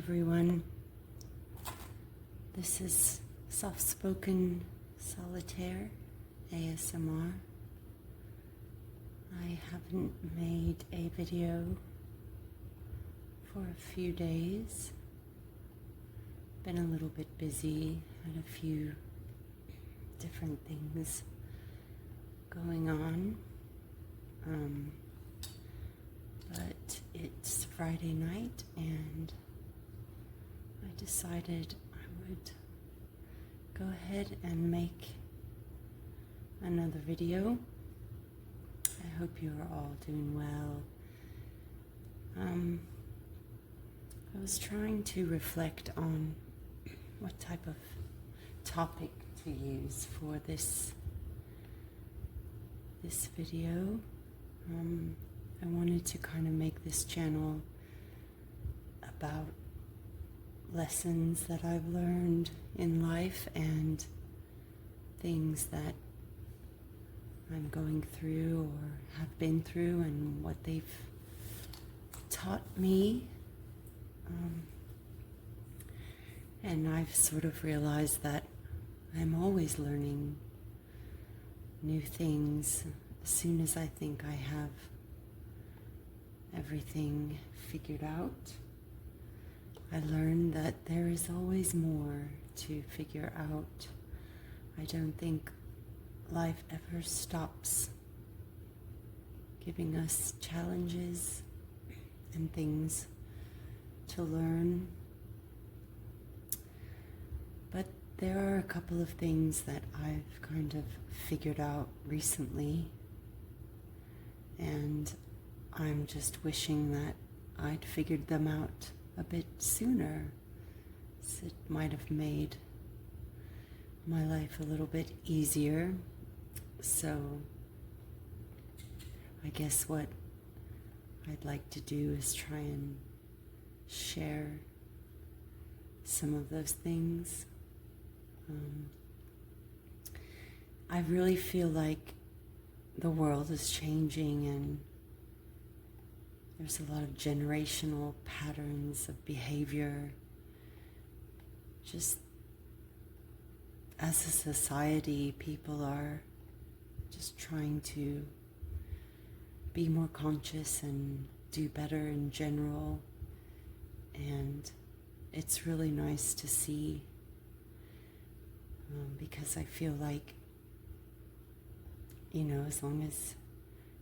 everyone. This is Softspoken Solitaire ASMR. I haven't made a video for a few days. Been a little bit busy, had a few different things going on. But it's Friday night and I decided I would go ahead and make another video. I hope you are all doing well. I was trying to reflect on what type of topic to use for this video. I wanted to kind of make this channel about lessons that I've learned in life and things that I'm going through or have been through and what they've taught me. And I've sort of realized that I'm always learning new things as soon as I think I have everything figured out. I learned that there is always more to figure out. I don't think life ever stops giving us challenges and things to learn. But there are a couple of things that I've kind of figured out recently, and I'm just wishing that I'd figured them out a bit sooner, so it might have made my life a little bit easier. So I guess what I'd like to do is try and share some of those things. I really feel like the world is changing and there's a lot of generational patterns of behavior. Just as a society, people are just trying to be more conscious and do better in general. And it's really nice to see, because I feel like, as long as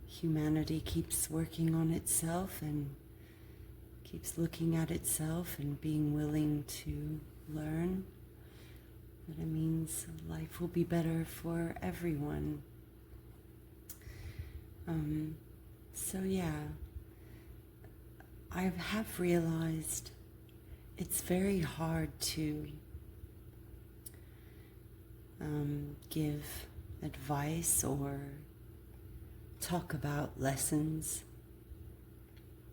humanity keeps working on itself and keeps looking at itself and being willing to learn, that it means life will be better for everyone. So yeah, I have realized it's very hard to give advice or talk about lessons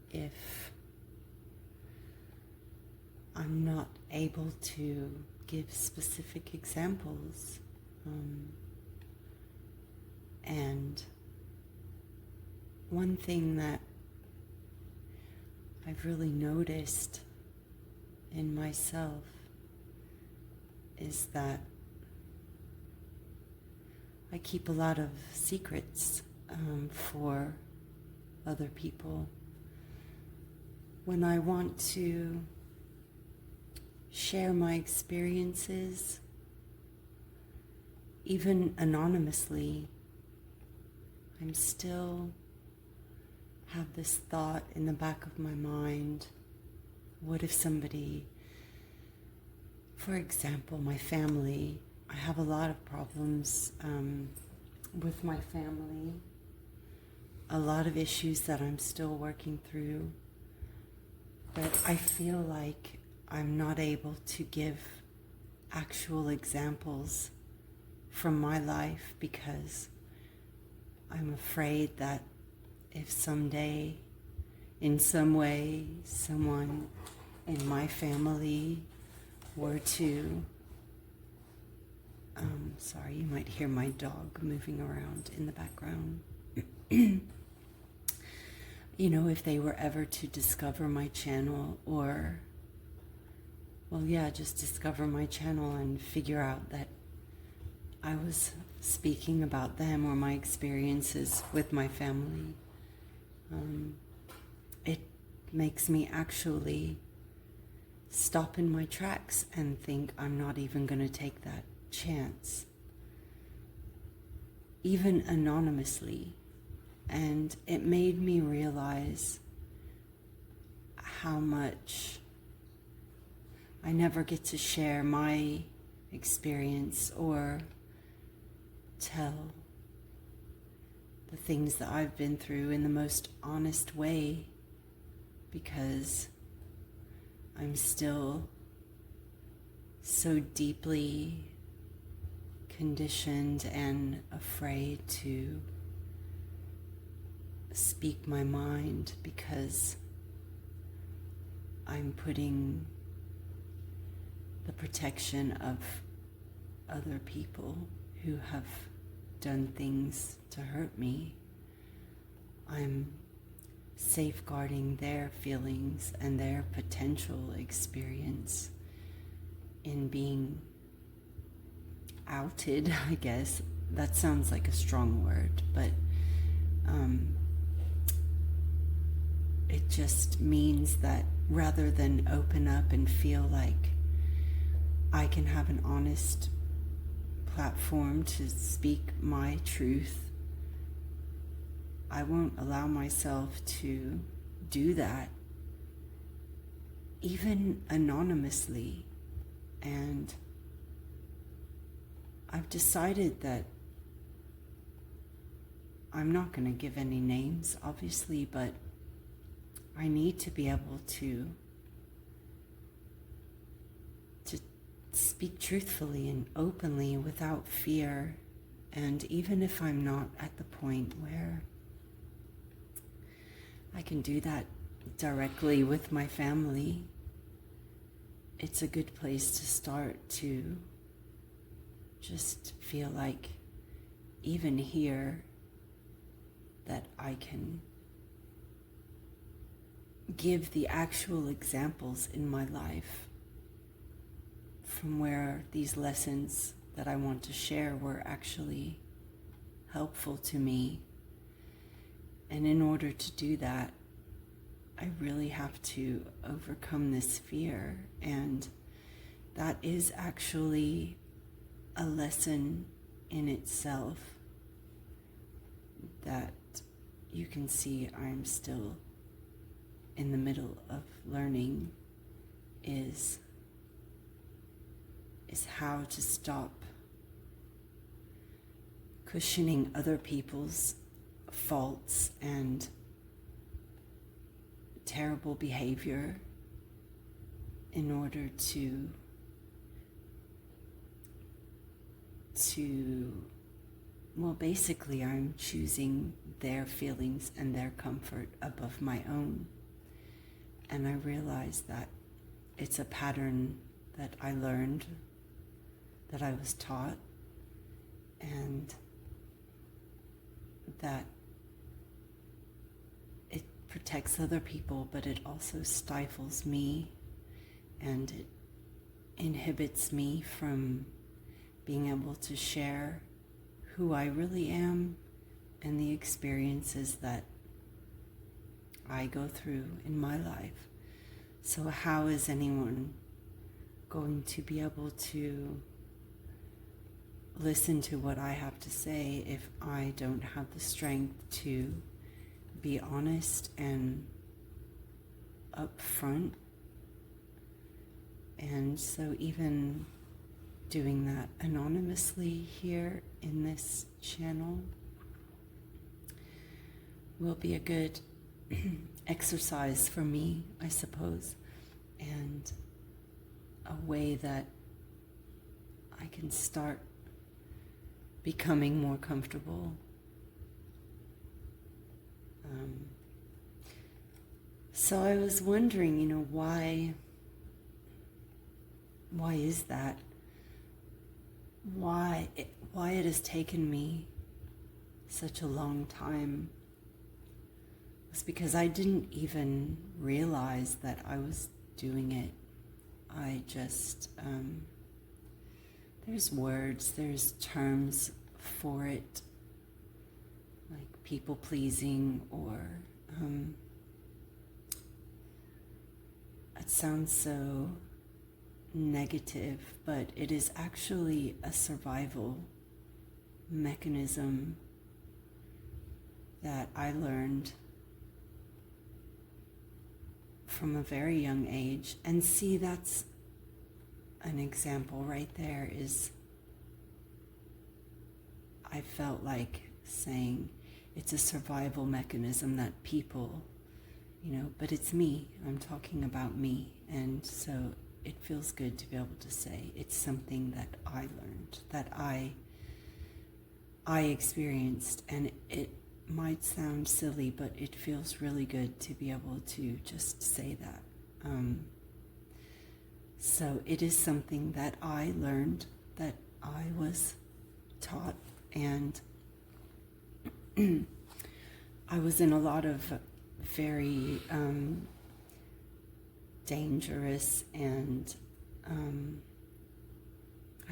if I'm not able to give specific examples. And one thing that I've really noticed in myself is that I keep a lot of secrets for other people. When I want to share my experiences, even anonymously, I'm still have this thought in the back of my mind: what if somebody, for example, my family, I have a lot of problems with my family, a lot of issues that I'm still working through, but I feel like I'm not able to give actual examples from my life because I'm afraid that if someday, in some way, someone in my family were to, sorry, you might hear my dog moving around in the background. If they were ever to discover my channel or just discover my channel and figure out that I was speaking about them or my experiences with my family. It makes me actually stop in my tracks and think I'm not even going to take that chance, even anonymously. And it made me realize how much I never get to share my experience or tell the things that I've been through in the most honest way, because I'm still so deeply conditioned and afraid to speak my mind, because I'm putting the protection of other people who have done things to hurt me. I'm safeguarding their feelings and their potential experience in being outed, I guess. That sounds like a strong word, but it just means that rather than open up and feel like I can have an honest platform to speak my truth, I won't allow myself to do that, even anonymously. And I've decided that I'm not going to give any names, obviously, but I need to be able to speak truthfully and openly without fear. And even if I'm not at the point where I can do that directly with my family, it's a good place to start, to just feel like even here that I can give the actual examples in my life from where these lessons that I want to share were actually helpful to me. And in order to do that, I really have to overcome this fear. And that is actually a lesson in itself that you can see I'm still in the middle of learning, is how to stop cushioning other people's faults and terrible behavior in order to basically I'm choosing their feelings and their comfort above my own. And I realize that it's a pattern that I learned, that I was taught, and that it protects other people, but it also stifles me, and it inhibits me from being able to share who I really am and the experiences that I go through in my life. So how is anyone going to be able to listen to what I have to say if I don't have the strength to be honest and upfront? And so even doing that anonymously here in this channel will be a good exercise for me, I suppose, and a way that I can start becoming more comfortable. So I was wondering, why is that? Why it has taken me such a long time? It's because I didn't even realize that I was doing it I just, there's words, there's terms for it, like people pleasing, or it sounds so negative, but it is actually a survival mechanism that I learned from a very young age. And see, that's an example right there. Is I felt like saying it's a survival mechanism that people, but it's me. I'm talking about me. And so it feels good to be able to say it's something that I learned, that I experienced, and it might sound silly, but it feels really good to be able to just say that. So it is something that I learned, that I was taught, and I was in a lot of very dangerous and I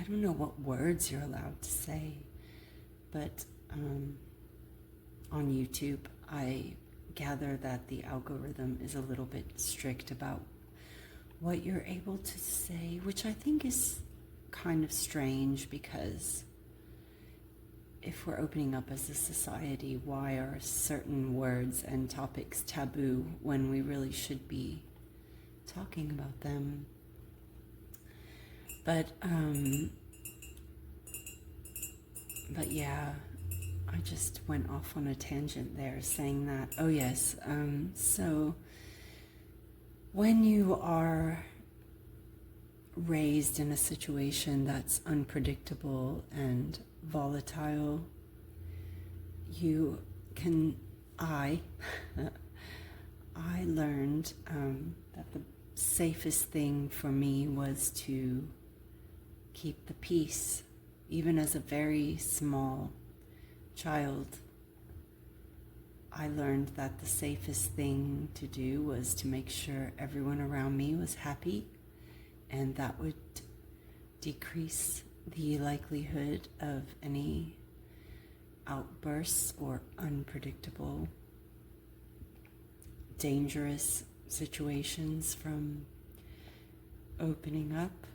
don't know what words you're allowed to say, but on YouTube, I gather that the algorithm is a little bit strict about what you're able to say, which I think is kind of strange, because if we're opening up as a society, why are certain words and topics taboo when we really should be talking about them? But yeah, I just went off on a tangent there saying that. Oh yes, so when you are raised in a situation that's unpredictable and volatile, I learned that the safest thing for me was to keep the peace. Even as a very small child, I learned that the safest thing to do was to make sure everyone around me was happy, and that would decrease the likelihood of any outbursts or unpredictable, dangerous situations from opening up.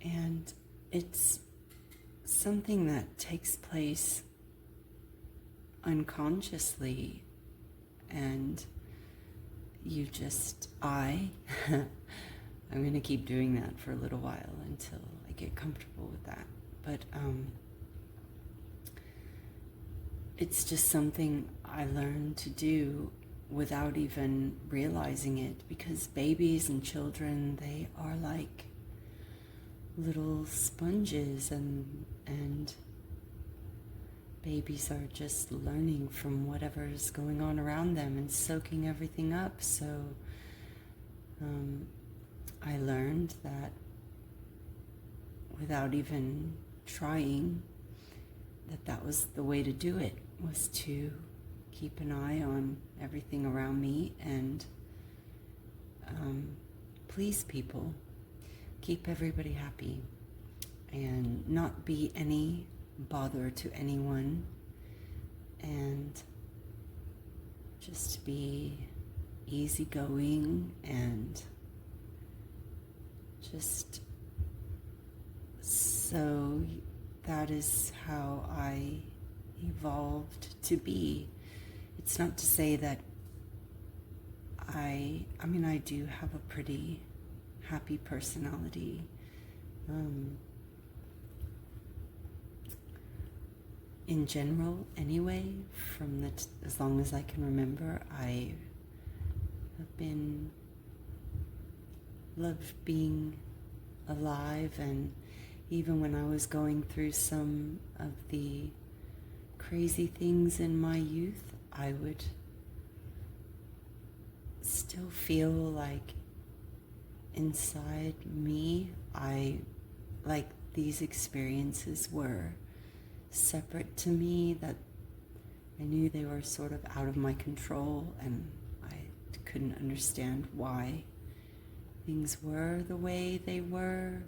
And it's something that takes place unconsciously, and I'm going to keep doing that for a little while until I get comfortable with that. But it's just something I learned to do without even realizing it, because babies and children, they are like little sponges, and babies are just learning from whatever's going on around them and soaking everything up. So I learned that without even trying, that was the way to do it, was to keep an eye on everything around me and please people, keep everybody happy, and not be any bother to anyone, and just be easygoing, and just, so that is how I evolved to be. It's not to say that I do have a pretty happy personality. In general, anyway, as long as I can remember, I have loved being alive, and even when I was going through some of the crazy things in my youth, I would still feel like inside me, these experiences were separate to me, that I knew they were sort of out of my control, and I couldn't understand why things were the way they were,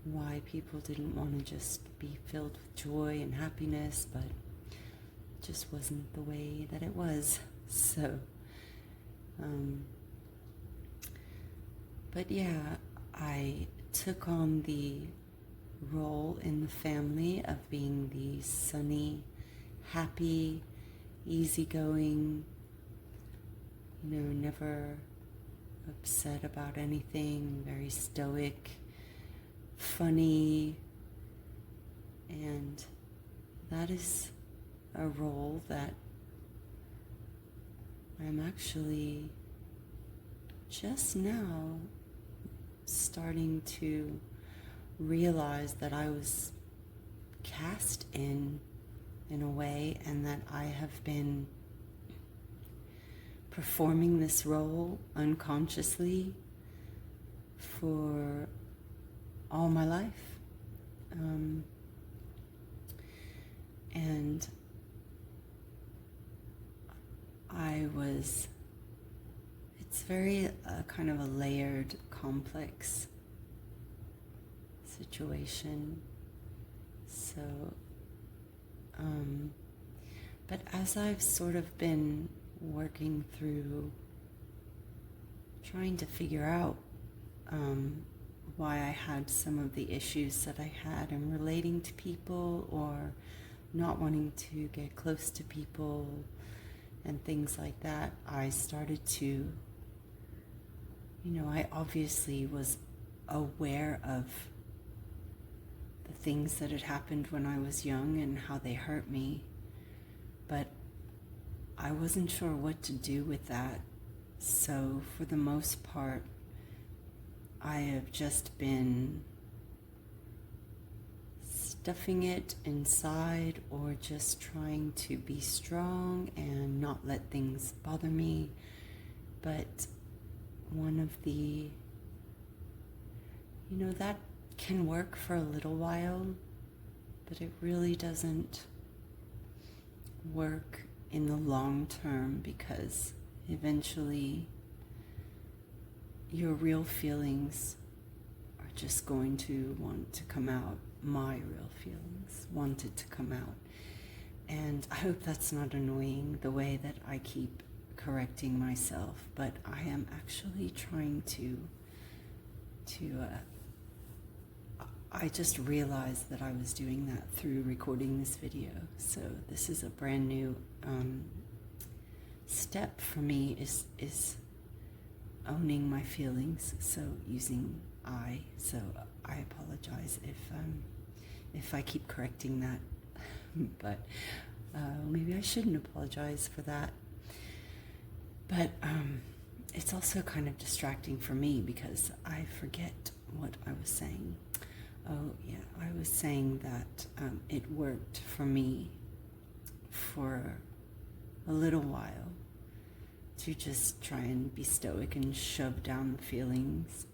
why people didn't want to just be filled with joy and happiness, but it just wasn't the way that it was. So, but yeah, I took on the role in the family of being the sunny, happy, easygoing, never upset about anything, very stoic, funny, and that is a role that I'm actually just now starting to realize that I was cast in a way, and that I have been performing this role unconsciously for all my life. And it's very kind of a layered, complex situation. So, but as I've sort of been working through trying to figure out why I had some of the issues that I had in relating to people, or not wanting to get close to people and things like that, I started to, I obviously was aware of the things that had happened when I was young and how they hurt me, but I wasn't sure what to do with that. So for the most part, I have just been stuffing it inside, or just trying to be strong and not let things bother me. But one of the, that can work for a little while, but it really doesn't work in the long term, because eventually your real feelings are just going to want to come out. My real feelings wanted to come out. And I hope that's not annoying, the way that I keep correcting myself, but I am actually trying to I just realized that I was doing that through recording this video. So this is a brand new step for me, is owning my feelings. So using I. So I apologize if I keep correcting that, but maybe I shouldn't apologize for that. But it's also kind of distracting for me, because I forget what I was saying. Oh yeah, I was saying that it worked for me for a little while to just try and be stoic and shove down the feelings,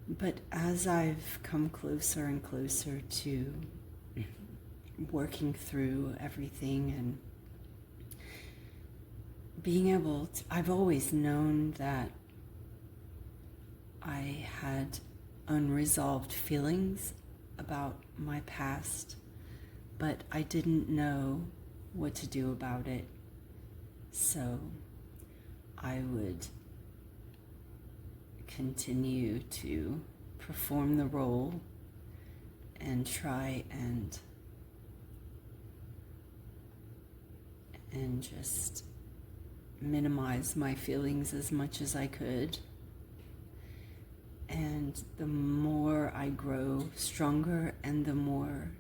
but as I've come closer and closer to working through everything and being able to, I've always known that I had unresolved feelings about my past, but I didn't know what to do about it. So I would continue to perform the role and try and just minimize my feelings as much as I could. And the more I grow stronger, and the more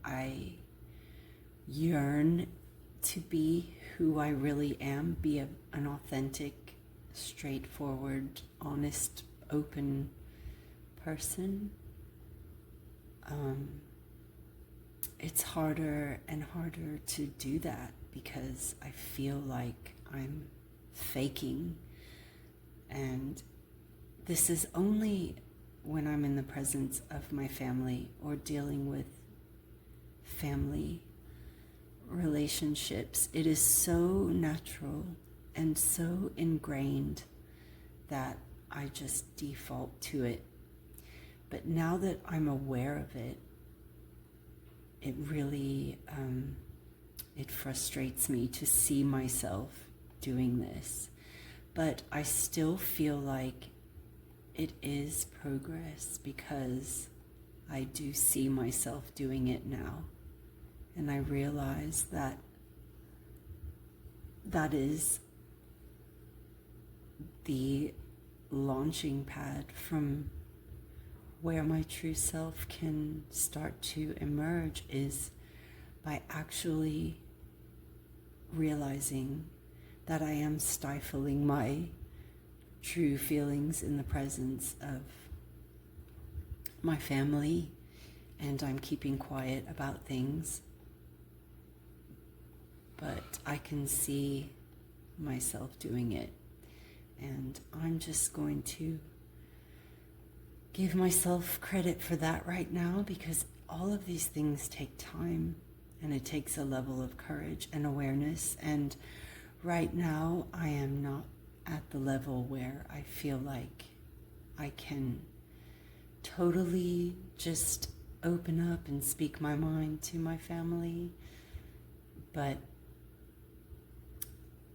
I yearn to be who I really am, be an authentic, straightforward, honest, open person, it's harder and harder to do that, because I feel like I'm faking. And this is only when I'm in the presence of my family or dealing with family relationships. It is so natural and so ingrained that I just default to it. But now that I'm aware of it, it really, it frustrates me to see myself doing this. But I still feel like it is progress because I do see myself doing it now. And I realize that that is the launching pad from where my true self can start to emerge, is by actually realizing that I am stifling my true feelings in the presence of my family, and I'm keeping quiet about things. But I can see myself doing it, and I'm just going to give myself credit for that right now, because all of these things take time, and it takes a level of courage and awareness. And right now I am not at the level where I feel like I can totally just open up and speak my mind to my family. But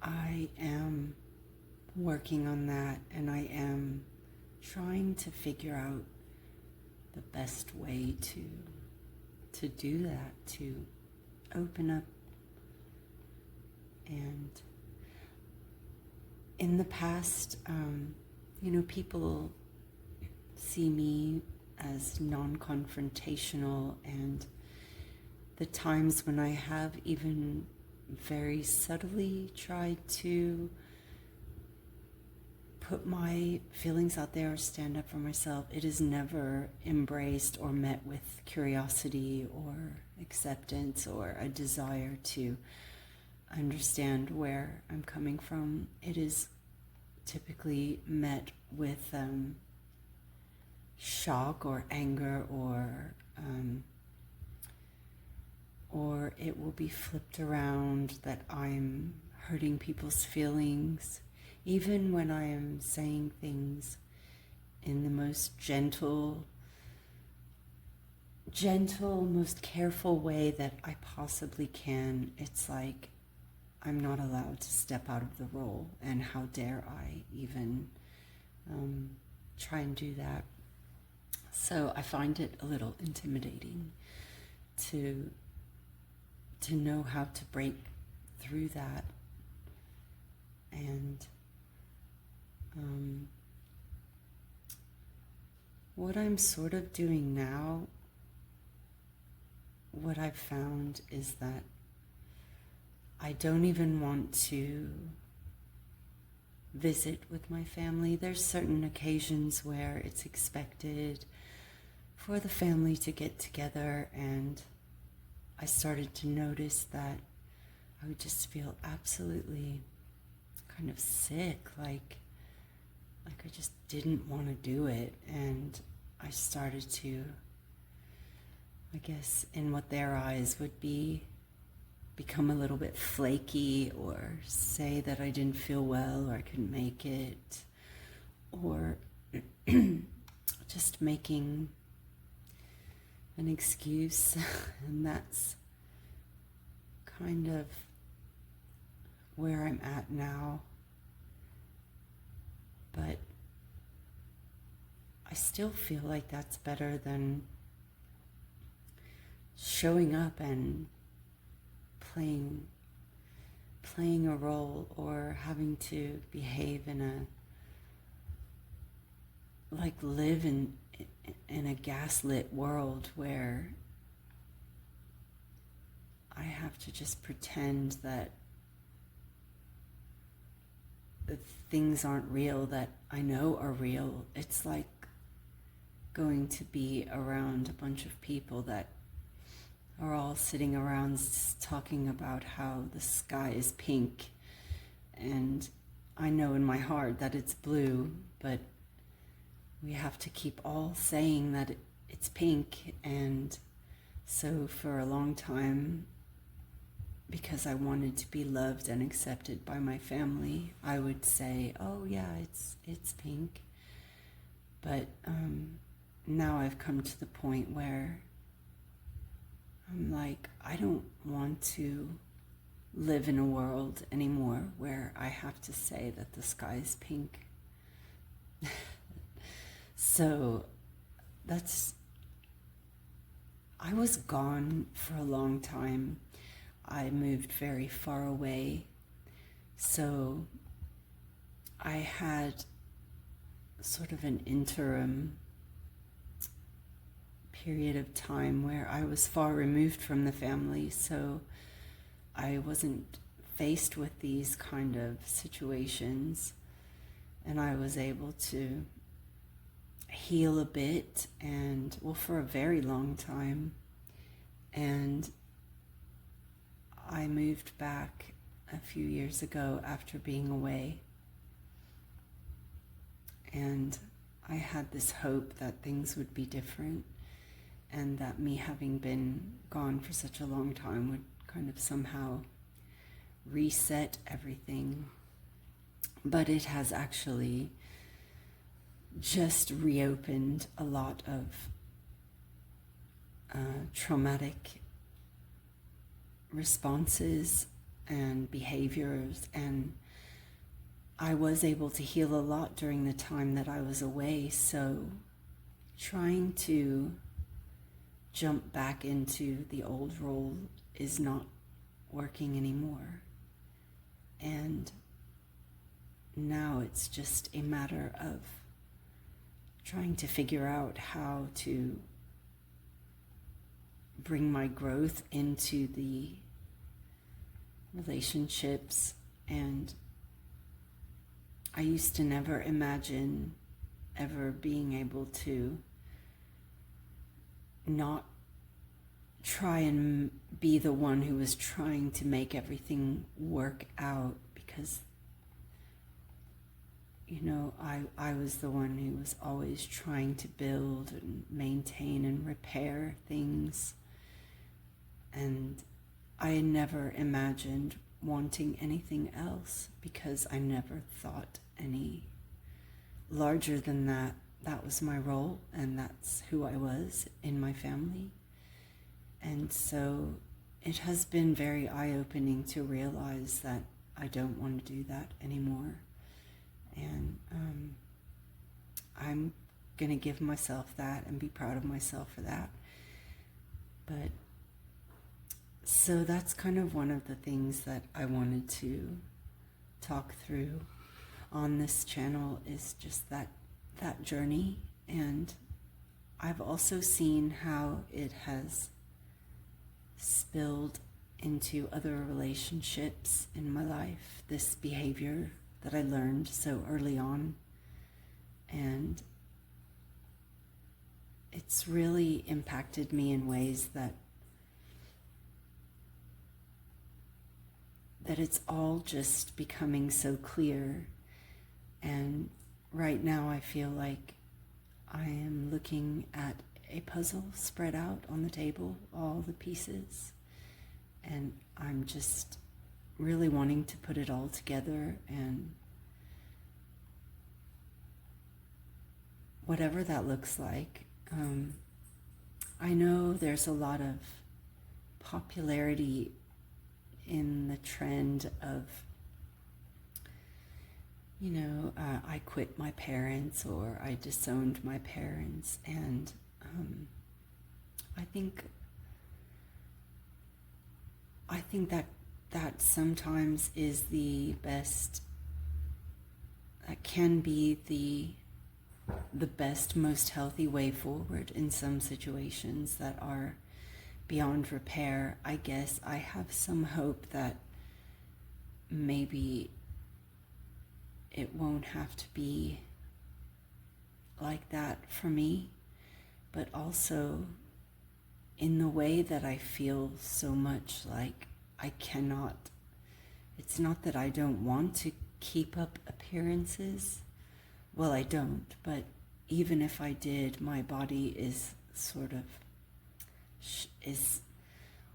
I am working on that, and I am trying to figure out the best way to do that, to open up. And in the past, people see me as non-confrontational, and the times when I have even very subtly tried to put my feelings out there or stand up for myself, it is never embraced or met with curiosity or acceptance or a desire to understand where I'm coming from. It is typically met with shock or anger, or it will be flipped around that I'm hurting people's feelings, even when I am saying things in the most gentle, most careful way that I possibly can. It's like I'm not allowed to step out of the role, and how dare I even try and do that. So I find it a little intimidating to know how to break through that. And what I'm sort of doing now, what I've found is that I don't even want to visit with my family. There's certain occasions where it's expected for the family to get together, and I started to notice that I would just feel absolutely kind of sick, like I just didn't want to do it. And I started to, I guess, in what their eyes would become a little bit flaky, or say that I didn't feel well or I couldn't make it, or just making an excuse. And that's kind of where I'm at now. But I still feel like that's better than showing up and playing a role, or having to behave live in a gaslit world where I have to just pretend that the things aren't real that I know are real. It's like going to be around a bunch of people that are all sitting around talking about how the sky is pink, and I know in my heart that it's blue, but we have to keep all saying that it's pink. And so for a long time, because I wanted to be loved and accepted by my family, I would say, oh yeah, it's pink. But now I've come to the point where I'm like, I don't want to live in a world anymore where I have to say that the sky is pink. So I was gone for a long time. I moved very far away. So I had sort of an interim period of time where I was far removed from the family, so I wasn't faced with these kind of situations, and I was able to heal a bit, and well, for a very long time. And I moved back a few years ago after being away, and I had this hope that things would be different, and that me having been gone for such a long time would kind of somehow reset everything. But it has actually just reopened a lot of traumatic responses and behaviors, and I was able to heal a lot during the time that I was away. So trying to jump back into the old role is not working anymore. And now it's just a matter of trying to figure out how to bring my growth into the relationships. And I used to never imagine ever being able to not try and be the one who was trying to make everything work out, because I was the one who was always trying to build and maintain and repair things, and I never imagined wanting anything else, because I never thought any larger than that. That was my role, and that's who I was in my family. And so it has been very eye-opening to realize that I don't want to do that anymore. And I'm going to give myself that and be proud of myself for that. But so that's kind of one of the things that I wanted to talk through on this channel, is just that journey. And I've also seen how it has spilled into other relationships in my life, this behavior that I learned so early on. And it's really impacted me in ways that it's all just becoming so clear. And right now I feel like I am looking at a puzzle spread out on the table, all the pieces, and I'm just really wanting to put it all together, and whatever that looks like. I know there's a lot of popularity in the trend of, I quit my parents, or I disowned my parents, and I think that sometimes is the best, that can be the best, most healthy way forward in some situations that are beyond repair. I guess I have some hope that maybe it won't have to be like that for me, but also in the way that I feel so much like I cannot. It's not that I don't want to keep up appearances. Well, I don't, but even if I did, my body is sort of is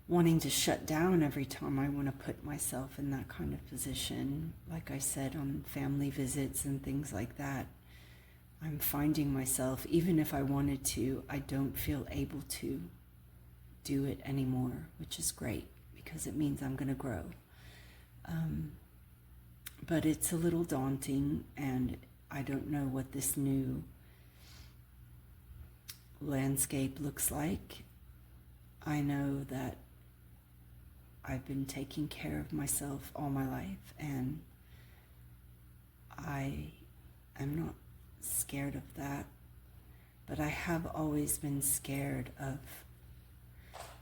wanting to shut down every time I want to put myself in that kind of position. Like I said, on family visits and things like that, I'm finding myself, even if I wanted to, I don't feel able to do it anymore, which is great because it means I'm going to grow. But it's a little daunting, and I don't know what this new landscape looks like. I know that I've been taking care of myself all my life, and I am not scared of that, but I have always been scared of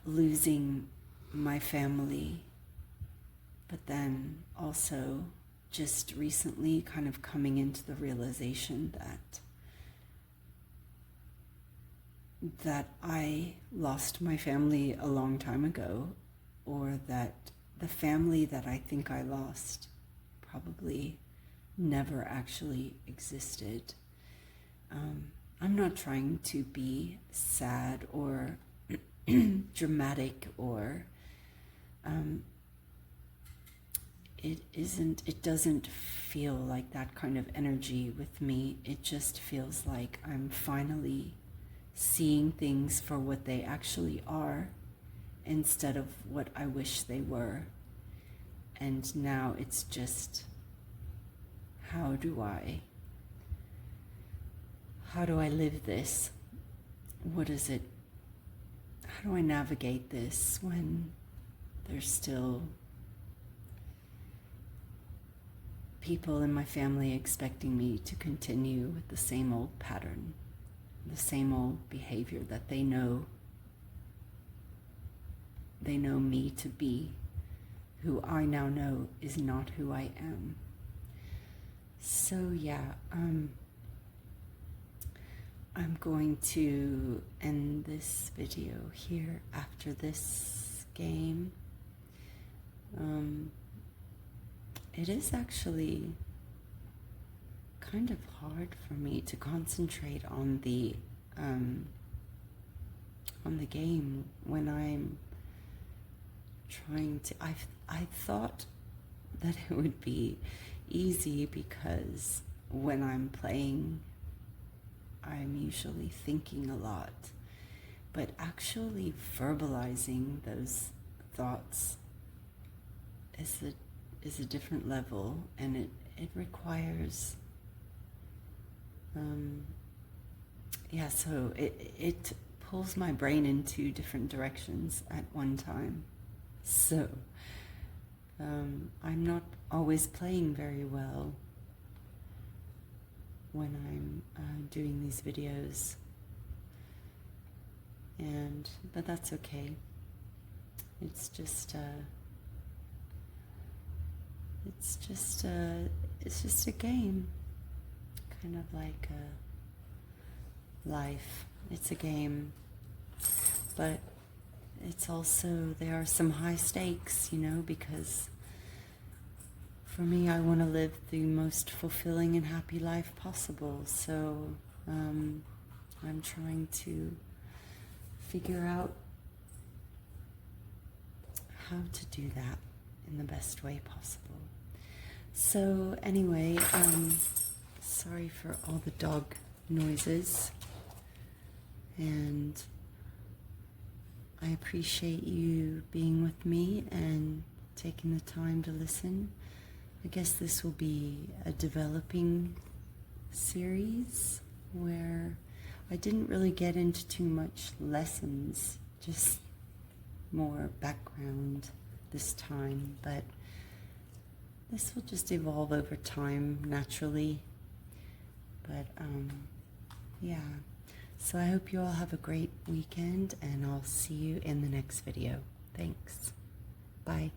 losing my family, but then also just recently kind of coming into the realization that I lost my family a long time ago, or that the family that I think I lost probably never actually existed. I'm not trying to be sad or dramatic, or it doesn't feel like that kind of energy with me. It just feels like I'm finally seeing things for what they actually are instead of what I wish they were. And now it's just, how do I live this? What is it? How do I navigate this when there's still people in my family expecting me to continue with the same old pattern, the same old behavior that they know me to be, who I now know is not who I am. So yeah, I'm going to end this video here after this game. It is actually kind of hard for me to concentrate on the game when I'm trying to. I thought that it would be easy because when I'm playing, I'm usually thinking a lot, but actually verbalizing those thoughts is a different level, and it requires so it pulls my brain in two different directions at one time. So I'm not always playing very well when I'm doing these videos, but that's okay. It's just a game, kind of like a life. It's a game, but it's also, there are some high stakes, because for me, I want to live the most fulfilling and happy life possible. So I'm trying to figure out how to do that in the best way possible. So anyway, sorry for all the dog noises, and I appreciate you being with me and taking the time to listen. I guess this will be a developing series where I didn't really get into too much lessons, just more background this time, but this will just evolve over time naturally. But yeah, so I hope you all have a great weekend, and I'll see you in the next video. Thanks. Bye.